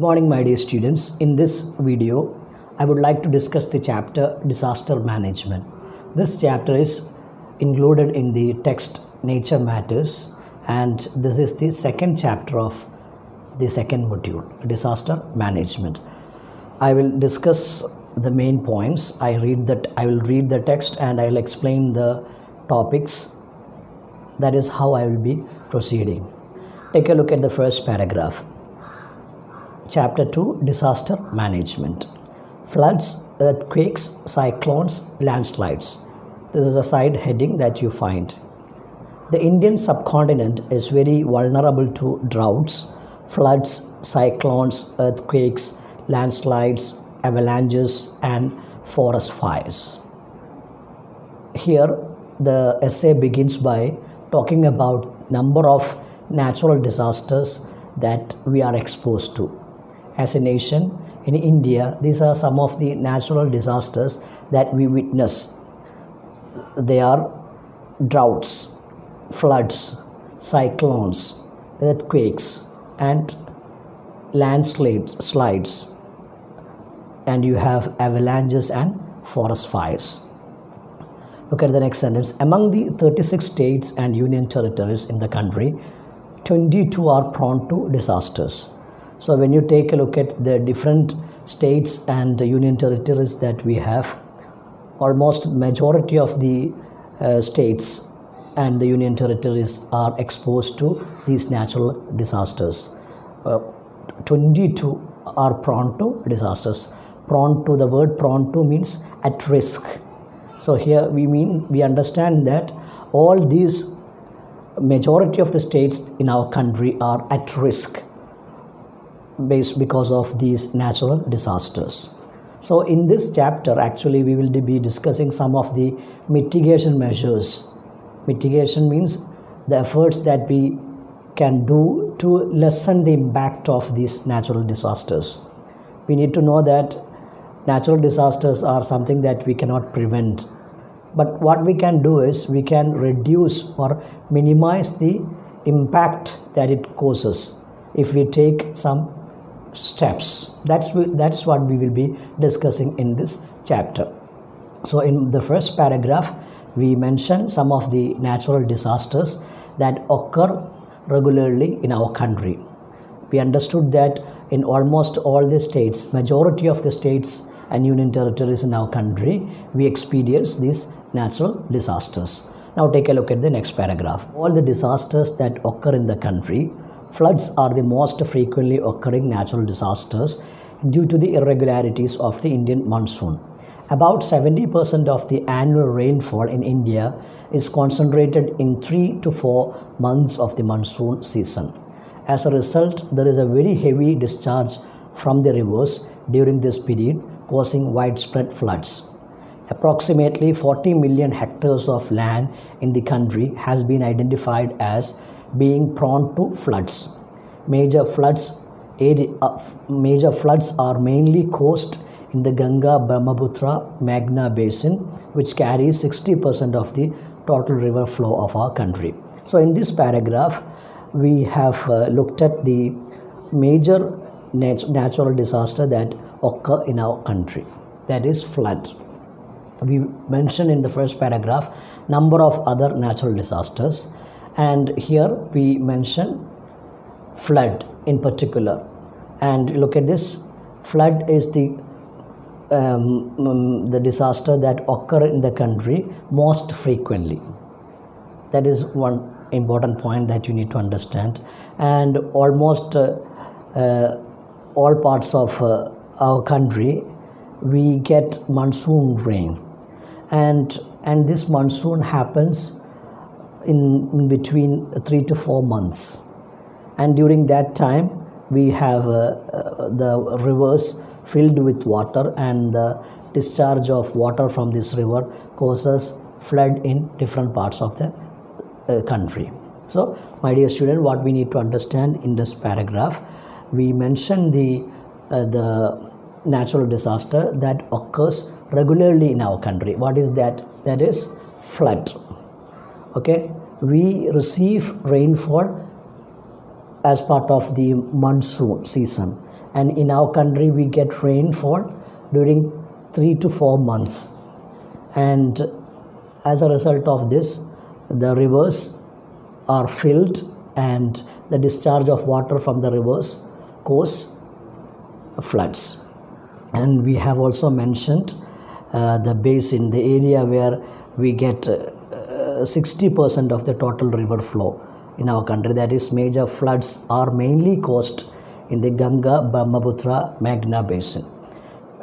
Good morning, my dear students. In this video, I would like to discuss the chapter Disaster Management. This chapter is included in the text Nature Matters, and this is the second chapter of the second module, Disaster Management. I will discuss the main points. I will read the text and I will explain the topics. That is how I will be proceeding. Take a look at the first paragraph. Chapter 2, Disaster Management. Floods, earthquakes, cyclones, landslides. This is a side heading that you find. The Indian subcontinent is very vulnerable to droughts, floods, cyclones, earthquakes, landslides, avalanches, and forest fires. Here, the essay begins by talking about number of natural disasters that we are exposed to. As a nation, in India, these are some of the natural disasters that we witness. They are droughts, floods, cyclones, earthquakes, and landslides. And you have avalanches and forest fires. Look at the next sentence. Among the 36 states and union territories in the country, 22 are prone to disasters. So when you take a look at the different states and union territories that we have, almost majority of the states and the union territories are exposed to these natural disasters. 22 are prone to disasters. Prone to, the word prone to means at risk. So here we understand that all these majority of the states in our country are at risk because of these natural disasters. So in this chapter, actually, we will be discussing some of the mitigation measures. Mitigation means the efforts that we can do to lessen the impact of these natural disasters. We need to know that natural disasters are something that we cannot prevent. But what we can do is we can reduce or minimize the impact that it causes if we take some steps. That's what we will be discussing in this chapter. So in the first paragraph, we mention some of the natural disasters that occur regularly in our country. We understood that in almost all the states, majority of the states and union territories in our country, we experience these natural disasters. Now take a look at the next paragraph. All the disasters that occur in the country, floods are the most frequently occurring natural disasters due to the irregularities of the Indian monsoon. About 70% of the annual rainfall in India is concentrated in 3 to 4 months of the monsoon season. As a result, there is a very heavy discharge from the rivers during this period, causing widespread floods. Approximately 40 million hectares of land in the country has been identified as being prone to floods. Major floods are mainly caused in the Ganga-Brahmaputra Meghna basin, which carries 60% of the total river flow of our country. So in this paragraph, we have looked at the major natural disaster that occur in our country, that is flood. We mentioned in the first paragraph number of other natural disasters, and here we mention flood in particular. And look at this, flood is the disaster that occur in the country most frequently. That is one important point that you need to understand. And almost all parts of our country, we get monsoon rain, and this monsoon happens in between 3 to 4 months, and during that time we have the rivers filled with water, and the discharge of water from this river causes flood in different parts of the country. So my dear student, what we need to understand in this paragraph, we mentioned the natural disaster that occurs regularly in our country. What is that? That is flood. Okay, we receive rainfall as part of the monsoon season, and in our country we get rainfall during 3 to 4 months, and as a result of this the rivers are filled and the discharge of water from the rivers cause floods. And we have also mentioned the basin, the area where we get 60% of the total river flow in our country. That is, major floods are mainly caused in the Ganga, Brahmaputra, Meghna basin,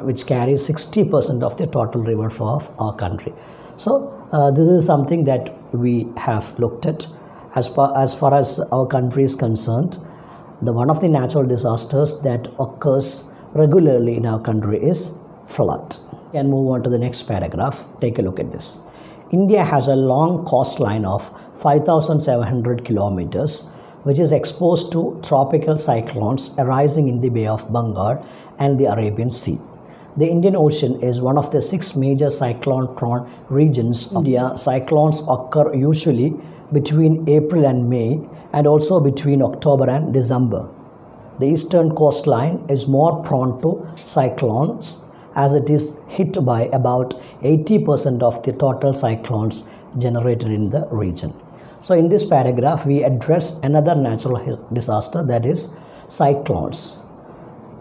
which carries 60% of the total river flow of our country. So this is something that we have looked at. As far as our country is concerned, one of the natural disasters that occurs regularly in our country is flood. And move on to the next paragraph. Take a look at this. India has a long coastline of 5,700 kilometers, which is exposed to tropical cyclones arising in the Bay of Bengal and the Arabian Sea. The Indian Ocean is one of the 6 major cyclone-prone regions of India. Cyclones occur usually between April and May, and also between October and December. The eastern coastline is more prone to cyclones, as it is hit by about 80% of the total cyclones generated in the region. So in this paragraph we address another natural disaster, that is cyclones.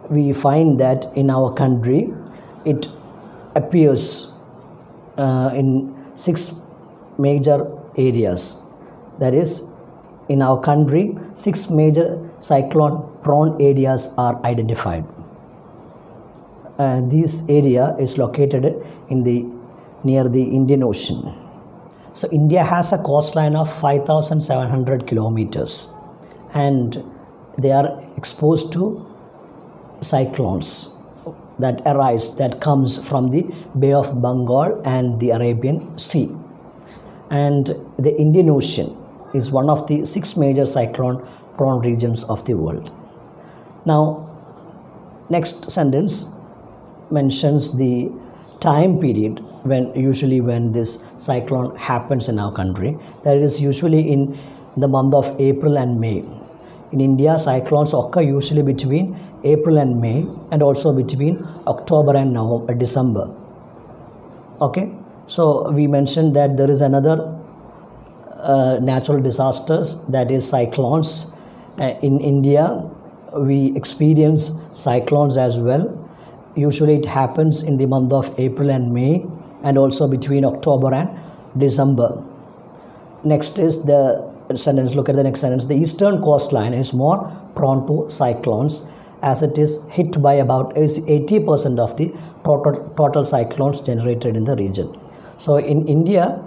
We find that in our country it appears in 6 major areas. That is, in our country 6 major cyclone prone areas are identified. This area is located near the Indian Ocean. So India has a coastline of 5,700 kilometers, and they are exposed to cyclones that arise, that comes from the Bay of Bengal and the Arabian Sea. And the Indian Ocean is one of the 6 major cyclone prone regions of the world. Now, next sentence mentions the time period when this cyclone happens in our country. That is usually in the month of April and May. In India, cyclones occur usually between April and May, and also between October and December. Okay, so we mentioned that there is another natural disasters, that is cyclones. In India we experience cyclones as well. Usually it happens in the month of April and May, and also between October and December. Next is the sentence. Look at the next sentence. The eastern coastline is more prone to cyclones, as it is hit by about 80% of the total cyclones generated in the region. So in India,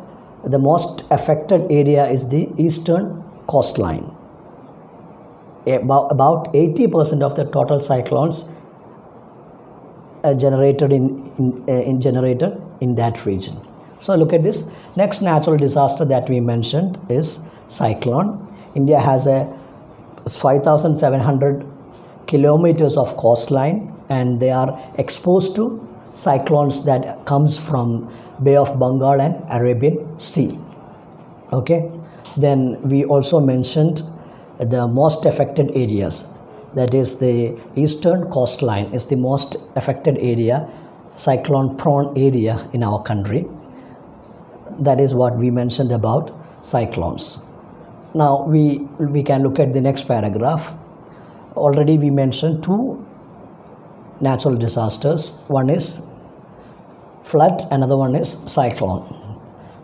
the most affected area is the eastern coastline. About 80% of the total cyclones generated in that region. So look at this. Next natural disaster that we mentioned is cyclone. India has a 5,700 kilometers of coastline, and they are exposed to cyclones that comes from Bay of Bengal and Arabian Sea. Okay, then we also mentioned the most affected areas. That is, the eastern coastline is the most affected area, cyclone prone area in our country. That is what we mentioned about cyclones. Now we can look at the next paragraph. Already we mentioned 2 natural disasters. One is flood, another one is cyclone.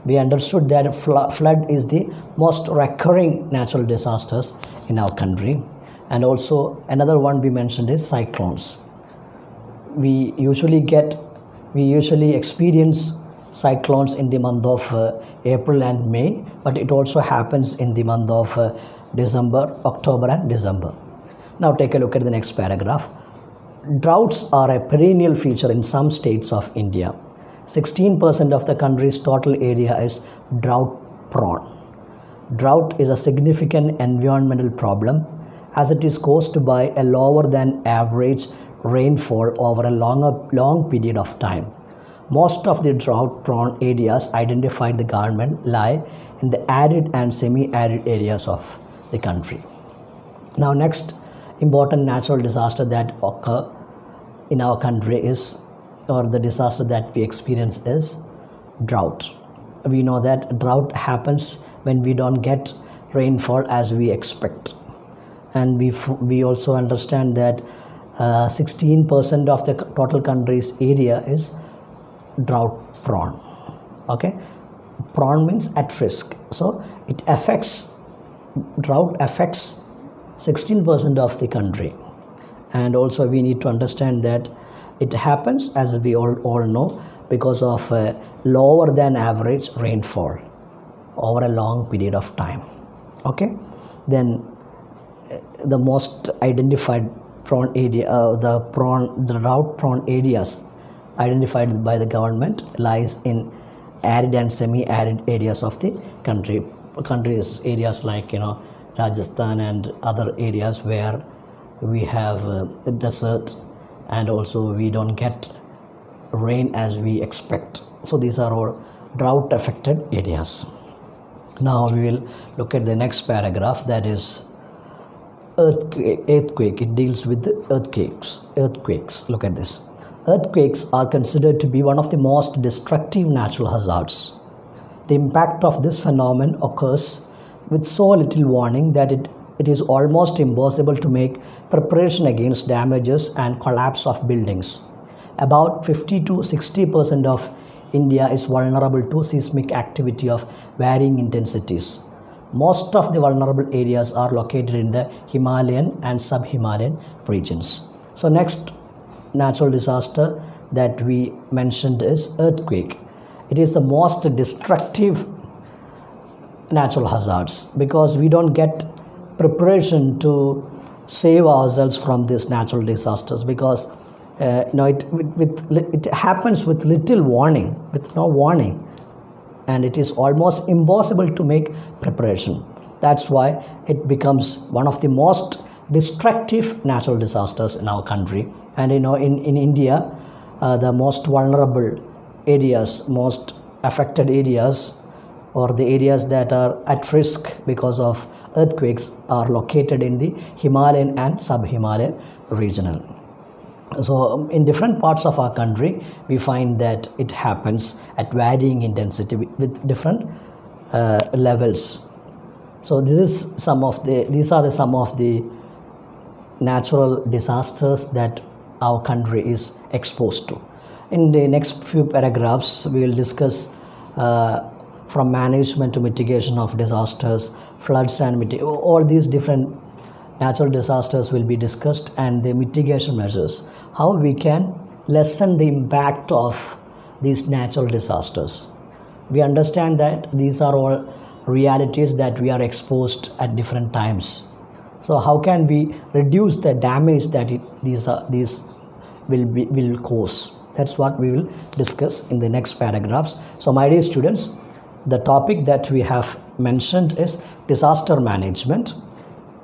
We understood that flood is the most recurring natural disasters in our country, and also another one we mentioned is cyclones. We usually experience cyclones in the month of April and May, but it also happens in the month of October and December. Now take a look at the next paragraph. Droughts are a perennial feature in some states of India. 16% of the country's total area is drought prone. Drought is a significant environmental problem, as it is caused by a lower than average rainfall over a long period of time. Most of the drought prone areas identified by the government lie in the arid and semi-arid areas of the country. Now next important natural disaster that occur in our country is, or the disaster that we experience is drought. We know that drought happens when we don't get rainfall as we expect, and we also understand that 16% of the total country's area is drought prone. Okay, prone means at risk, so drought affects 16% of the country. And also we need to understand that it happens, as we all know, because of lower than average rainfall over a long period of time. Okay, then the most identified prone area, the drought prone areas identified by the government lies in arid and semi-arid areas of the countries, areas like Rajasthan and other areas where we have a desert, and also we don't get rain as we expect. So these are all drought affected areas. Now we will look at the next paragraph, that is earthquake. It deals with the earthquakes. Look at this. Earthquakes are considered to be one of the most destructive natural hazards. The impact of this phenomenon occurs with so little warning that it is almost impossible to make preparation against damages and collapse of buildings. About 50 to 60% of India is vulnerable to seismic activity of varying intensities. Most of the vulnerable areas are located in the Himalayan and sub-Himalayan regions. So next natural disaster that we mentioned is earthquake. It is the most destructive natural hazards because we don't get preparation to save ourselves from these natural disasters, because it happens with little warning, with no warning, and it is almost impossible to make preparation. That's why it becomes one of the most destructive natural disasters in our country. And in India, the most vulnerable areas, most affected areas, or the areas that are at risk because of earthquakes are located in the Himalayan and sub-Himalayan regional. So in different parts of our country, we find that it happens at varying intensity with different levels. So these are some of the natural disasters that our country is exposed to. In the next few paragraphs, we will discuss from management to mitigation of disasters, floods and all these different natural disasters will be discussed, and the mitigation measures, how we can lessen the impact of these natural disasters. We understand that these are all realities that we are exposed at different times. So how can we reduce the damage that these will cause? That's what we will discuss in the next paragraphs. So my dear students, the topic that we have mentioned is disaster management.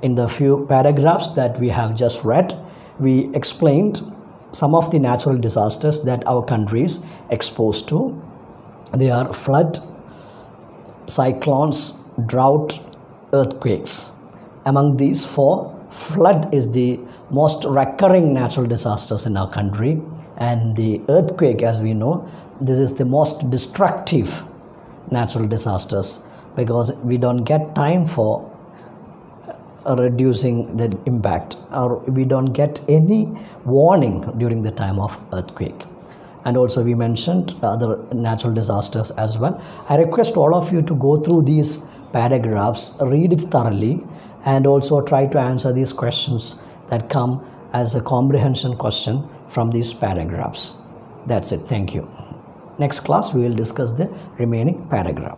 In the few paragraphs that we have just read, we explained some of the natural disasters that our country is exposed to. They are flood, cyclones, drought, earthquakes. Among these four, flood is the most recurring natural disasters in our country, and the earthquake, as we know, this is the most destructive natural disasters because we don't get time for reducing the impact, or we don't get any warning during the time of earthquake. And also we mentioned other natural disasters as well. I request all of you to go through these paragraphs, read it thoroughly, and also try to answer these questions that come as a comprehension question from these paragraphs. That's it. Thank you. Next class we will discuss the remaining paragraph.